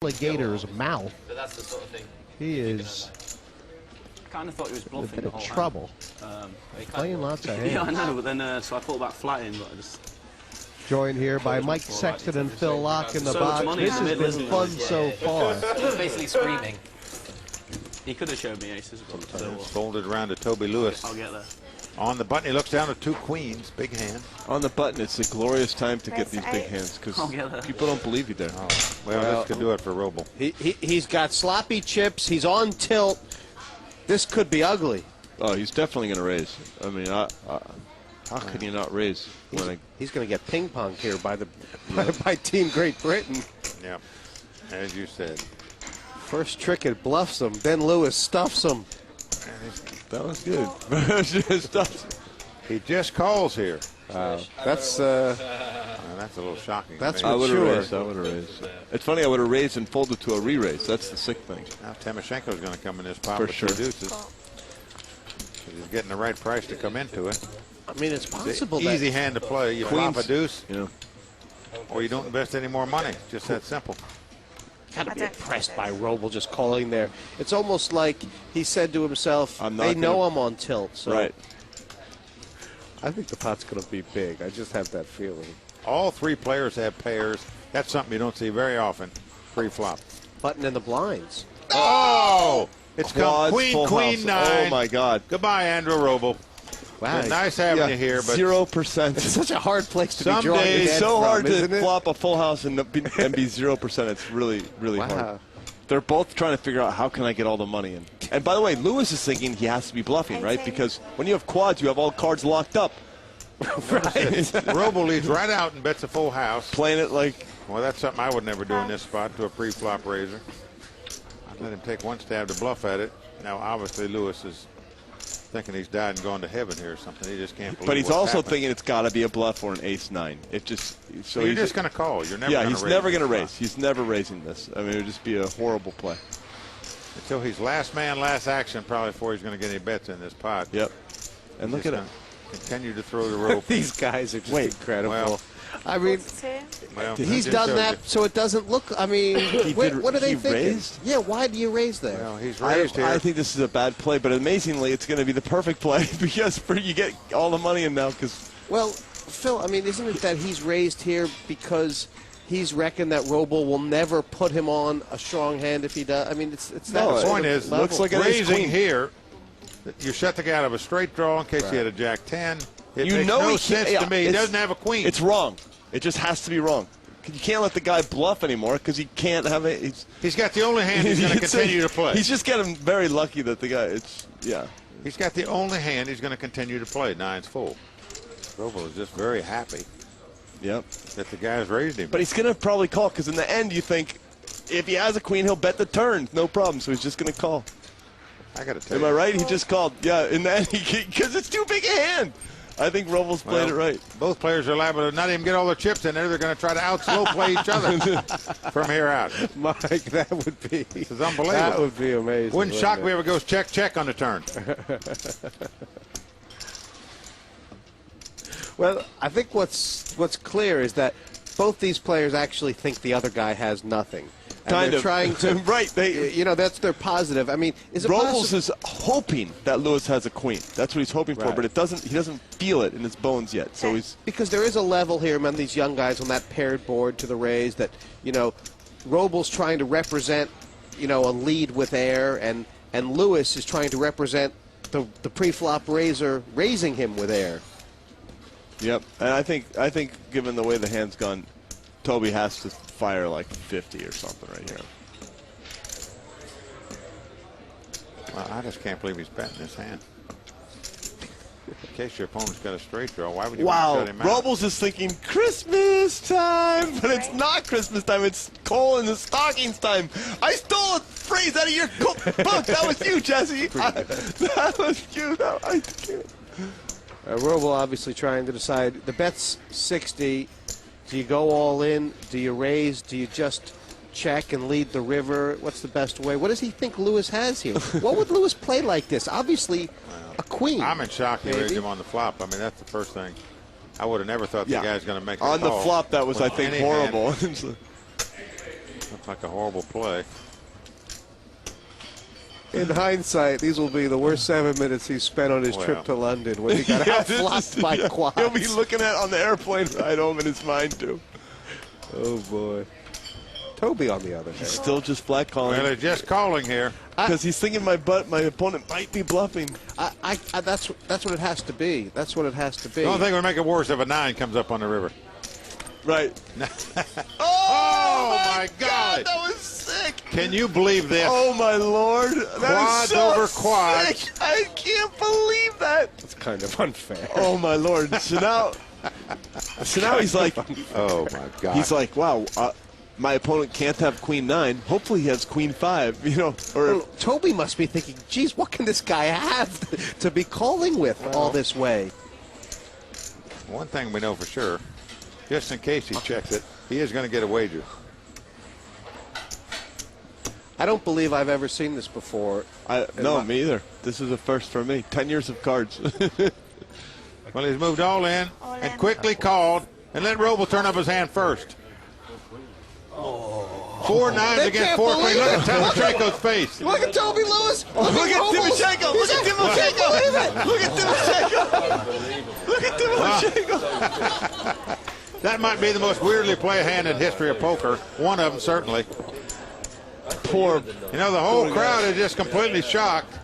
alligator's mouth. But that's the sort of thing. He is Kind of thought he was bluffing in the whole trouble. Playing lots of hands. Yeah, I know, but then so I thought about flatting, but I just... Joined here by Mike Sexton and Phil Locke in the box. This has been fun so far. He's basically screaming. He could have showed me aces, but It's folded around to Toby Lewis. I'll get there. On the button, he looks down to 2 queens. Big hand. On the button, it's a glorious time to get these big hands because people don't believe you there. Oh, well, this could do it for Roble. He's got sloppy chips. He's on tilt. This could be ugly. Oh, he's definitely going to raise. I mean, how can you not raise? He's going to get ping-ponged here by Team Great Britain. Yeah, as you said. First trick, it bluffs him. Then Lewis stuffs him. That was good. He just calls here. That's that's a little shocking. That's I would have sure. raised. I would have raised. It's funny. I would have raised and folded to a re-raise. That's the sick thing. Now Timoshenko's going to come in this pot For with sure. 2 deuces. He's getting the right price to come into it. I mean, it's possible. It's an easy hand to play. You flop a deuce, Yeah. or you don't invest any more money. Just that simple. Got to be impressed by Roble just calling there. It's almost like he said to himself, I'm not they know gonna- I'm on tilt. So Right. I think the pot's going to be big. I just have that feeling. All 3 players have pairs. That's something you don't see very often. Pre-flop. Button in the blinds. Oh! It's come Quads, full Queen, house. 9. Oh my God. Goodbye, Andrew Roble. Wow. It's nice having you here, but 0%. It's such a hard place to Some be drawing days your It's head so from, hard isn't to it? flop a full house and be 0%. It's really, really hard. Wow. They're both trying to figure out how can I get all the money in. And by the way, Lewis is thinking he has to be bluffing, right? Because when you have quads, you have all cards locked up. Roble leads right out and bets a full house. Playing it like... Well, that's something I would never do in this spot to a pre-flop raiser. I'd let him take one stab to bluff at it. Now, obviously, Lewis is thinking he's died and gone to heaven here or something. He just can't believe But he's what's also happened. thinking it's got to be a bluff or an ace-9. It just... So You're he's just going to call. You're never going to raise. he's never going to this raise. spot. He's never raising this. I mean, it would just be a horrible play. Until he's last man, last action, probably before he's going to get any bets in this pot. Yep. And look He's at it. gonna continue to throw the rope. These guys are just incredible. Well, I mean, well, he's I just done showed that you. so it doesn't look. I mean, what are they he thinking? raised? Yeah, why do you raise there? Well, he's raised here. I think this is a bad play, but amazingly, it's going to be the perfect play because you get all the money in now. Because Well, Phil, I mean, isn't it that he's raised here because he's reckoned that Roble will never put him on a strong hand if he does? I mean, it's that. No, The sort point of is, level. looks like an ace raising queen. here, you shut the guy out of a straight draw in case he had a jack 10. It You makes know no he sense can't- to me. He it's- doesn't have a queen. it's wrong. It just has to be wrong. You can't let the guy bluff anymore because he can't have it. He's got the only hand he's going to continue to play. He's just getting very lucky that the guy. He's got the only hand he's going to continue to play. 9's full. Roble is just very happy Yep. that the guy's raised him. But he's going to probably call because in the end you think if he has a queen he'll bet the turn, no problem. So he's just going to call. I got to tell Am you. I right? He just called. Yeah. In the end, because it's too big a hand. I think Roble's played it right. Both players are liable to not even get all their chips in there. They're going to try to out-slow play each other from here out. Mike, that would be. This is unbelievable. That would be amazing. Wouldn't shock me if it goes check, check on the turn. Well, I think what's clear is that both these players actually think the other guy has nothing. And Kind they're of. trying to. Right. That's their positive. I mean, is it Robles possible? is hoping that Lewis has a queen. That's what he's hoping for, Right. but he doesn't feel it in his bones yet. So he's Because there is a level here among these young guys on that paired board to the raise that, Roble's trying to represent, a lead with air, and Lewis is trying to represent the pre-flop raiser raising him with air. Yep. And I think given the way the hand's gone, Toby has to fire like 50 or something right here. Well, I just can't believe he's betting this hand. In case your opponent's got a straight draw, why would you want Wow. to shut him out? Robles is thinking Christmas time, but it's not Christmas time. It's coal in the stockings time. I stole a phrase out of your book. That was you, Jesse. That was you. I can't. Roble obviously trying to decide. The bet's 60. Do you go all in? Do you raise? Do you just check and lead the river? What's the best way? What does he think Lewis has here? What would Lewis play like this? Obviously, a queen. I'm in shock he maybe. raised him on the flop. I mean, that's the first thing. I would have never thought the guy's going to make a On the call flop, that was, I with think, any horrible. hand. Looks like a horrible play. In hindsight, these will be the worst 7 minutes he's spent on his Well. trip to London when he got Yeah, outflopped by quads. He'll be looking at on the airplane ride home in his mind, too. Oh, boy. Toby, on the other hand. Still just flat calling. Well, they're just calling here. Because he's thinking my opponent might be bluffing. That's what it has to be. That's what it has to be. The only thing that would make it worse if a 9 comes up on the river. Right. Oh, my God. That was sick. Can you believe this? Oh, my Lord. That Quads is so over quads. sick. I can't believe that. It's kind of unfair. Oh, my Lord. So now he's like, Oh, my God. he's like, wow, my opponent can't have queen 9. Hopefully he has queen 5, you know. Or Well, Toby must be thinking, geez, what can this guy have to be calling with all this way? One thing we know for sure, just in case he checks it, he is going to get a wager. I don't believe I've ever seen this before. no, me either. This is a first for me. 10 years of cards. Well, he's moved all in and quickly called and let Roble turn up his hand first. 4 9s They against can't 4 queen. believe Look it. at Timoshenko's face. Look at Toby Lewis. Look at Timoshenko. Look at Timoshenko. Look at Timoshenko. Look at Timoshenko. That might be the most weirdly played hand in history of poker. One of them, certainly. Poor. You know, the whole crowd is just completely shocked.